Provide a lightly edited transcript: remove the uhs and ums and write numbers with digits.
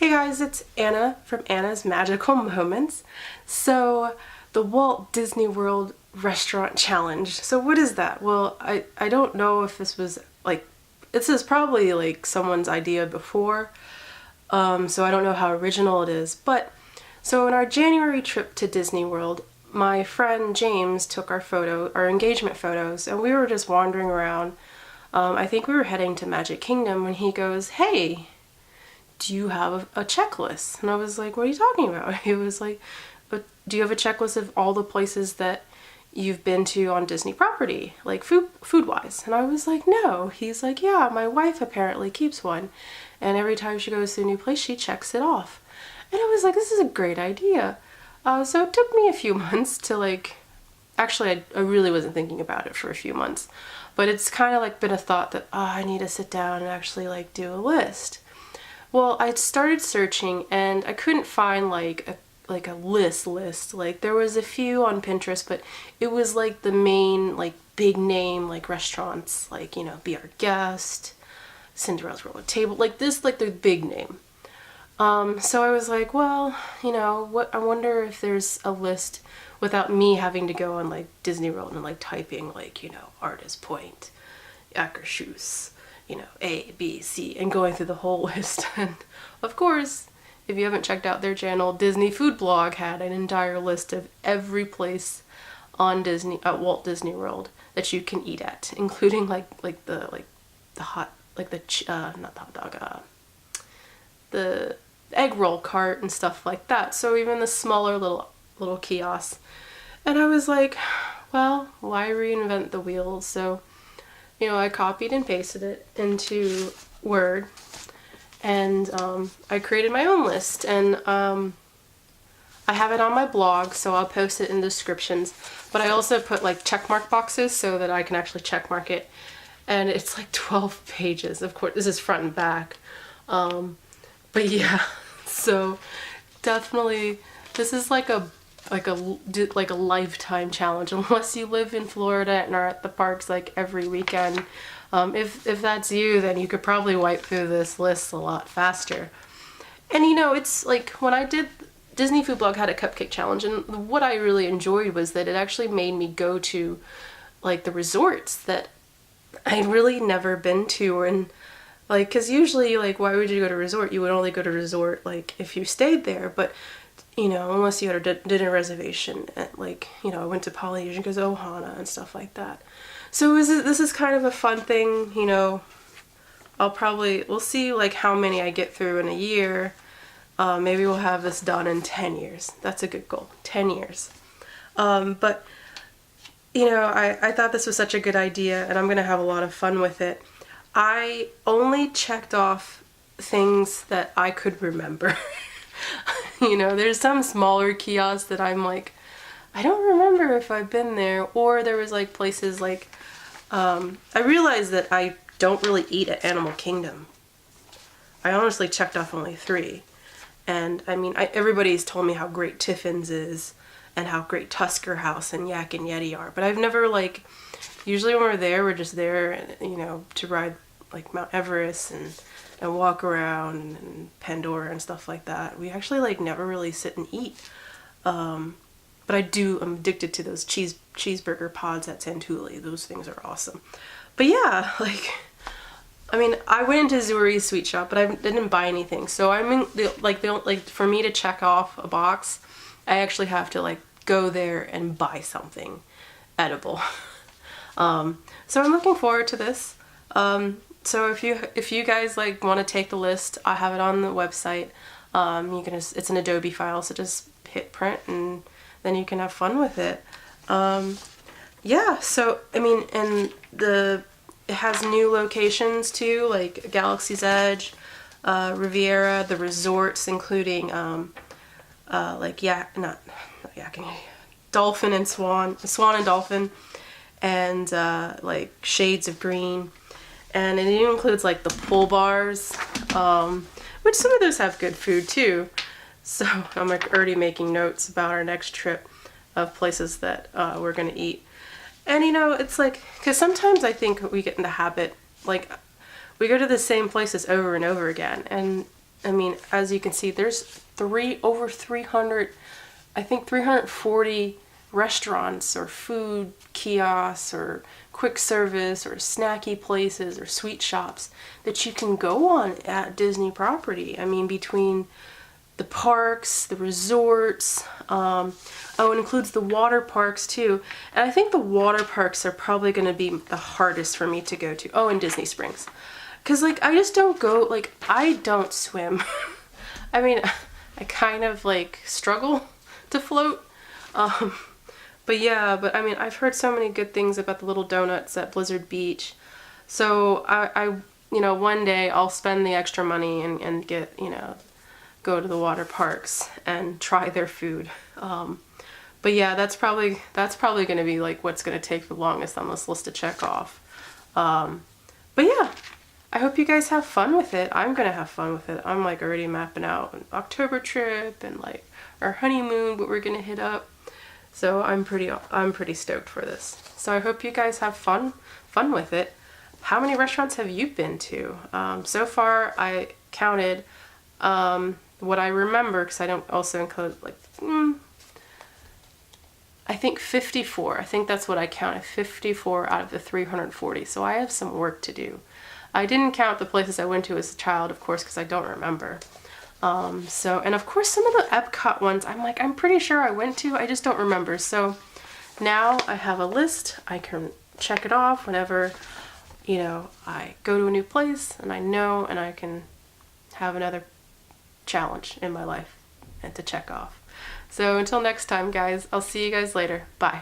Hey guys, it's Anna from Anna's Magical Moments. So, the Walt Disney World Restaurant Challenge. So what is that? Well, I don't know if this was this is probably like someone's idea before. So I don't know how original it is. But, so in our January trip to Disney World, my friend James took our engagement photos, and we were just wandering around. I think we were heading to Magic Kingdom when he goes, "Hey, do you have a checklist?" And I was like, "What are you talking about?" He was like, "But do you have a checklist of all the places that you've been to on Disney property, like food wise?" And I was like, "No." He's like, "Yeah, my wife apparently keeps one, and every time she goes to a new place, she checks it off." And I was like, "This is a great idea." So it took me a few months to actually, I really wasn't thinking about it for a few months, but it's kind of been a thought that, I need to sit down and actually do a list. Well, I started searching and I couldn't find a list. There was a few on Pinterest, but it was the main big name restaurants, Be Our Guest, Cinderella's Royal Table, their big name. So I was like, well, what, I wonder if there's a list without me having to go on Disney World and typing Artist Point, Akershus, A, B, C, and going through the whole list. And of course, if you haven't checked out their channel, Disney Food Blog had an entire list of every place on Walt Disney World that you can eat at, including the egg roll cart and stuff like that. So even the smaller little kiosks. And I was like, well, why reinvent the wheel? So I copied and pasted it into Word, and I created my own list, and I have it on my blog, so I'll post it in the descriptions, but I also put check mark boxes so that I can actually check mark it, and it's 12 pages. Of course, this is front and back, but yeah, so definitely this is like a lifetime challenge, unless you live in Florida and are at the parks every weekend. If that's you, then you could probably wipe through this list a lot faster. And it's when I did, Disney Food Blog had a cupcake challenge, and what I really enjoyed was that it actually made me go to the resorts that I'd really never been to, and because usually why would you go to a resort? You would only go to a resort if you stayed there, but unless you had a dinner reservation at I went to Polynesian because Ohana and stuff like that. So this is kind of a fun thing, we'll see how many I get through in a year. Maybe we'll have this done in 10 years. That's a good goal, 10 years. But I thought this was such a good idea, and I'm gonna have a lot of fun with it. I only checked off things that I could remember. There's some smaller kiosks that I'm I don't remember if I've been there, or there was places I realized that I don't really eat at Animal Kingdom. I honestly checked off only 3. And I mean, everybody's told me how great Tiffin's is and how great Tusker House and Yak and Yeti are, but I've never usually when we're there, we're just there, to ride Mount Everest and walk around and Pandora and stuff like that. We actually never really sit and eat. But I'm addicted to those cheeseburger pods at Santulli. Those things are awesome. But yeah, I mean, I went into Zuri's sweet shop, but I didn't buy anything. So I mean, for me to check off a box, I actually have to go there and buy something edible. So I'm looking forward to this. So if you guys want to take the list, I have it on the website. It's an Adobe file, so just hit print and then you can have fun with it. Yeah, so I mean, and it has new locations too, like Galaxy's Edge, Riviera, the resorts, including Dolphin and Swan and Dolphin, and Shades of Green. And it even includes the pool bars, which some of those have good food too. So I'm already making notes about our next trip of places that we're gonna eat. And it's because sometimes I think we get in the habit, we go to the same places over and over again, and I mean, as you can see, there's over 300, I think 340 restaurants or food kiosks or quick service or snacky places or sweet shops that you can go on at Disney property. I mean, between the parks, the resorts, oh, it includes the water parks too. And I think the water parks are probably going to be the hardest for me to go to. Oh, and Disney Springs. Because, like, I just don't go, like, I don't swim. I mean, I kind of, like, struggle to float. But yeah, but I mean, I've heard so many good things about the little donuts at Blizzard Beach. So I you know, one day I'll spend the extra money and get, you know, go to the water parks and try their food. But yeah, that's probably going to be like what's going to take the longest on this list to check off. But yeah, I hope you guys have fun with it. I'm going to have fun with it. I'm like already mapping out an October trip and like our honeymoon, what we're going to hit up. So I'm pretty stoked for this. So I hope you guys have fun with it. How many restaurants have you been to? So far I counted what I remember, because I don't also include like I think 54. I think that's what I counted, 54 out of the 340. So I have some work to do. I didn't count the places I went to as a child, of course, because I don't remember. And of course some of the Epcot ones, I'm pretty sure I went to, I just don't remember. So now I have a list. I can check it off whenever, you know, I go to a new place and I know, and I can have another challenge in my life and to check off. So until next time, guys, I'll see you guys later. Bye.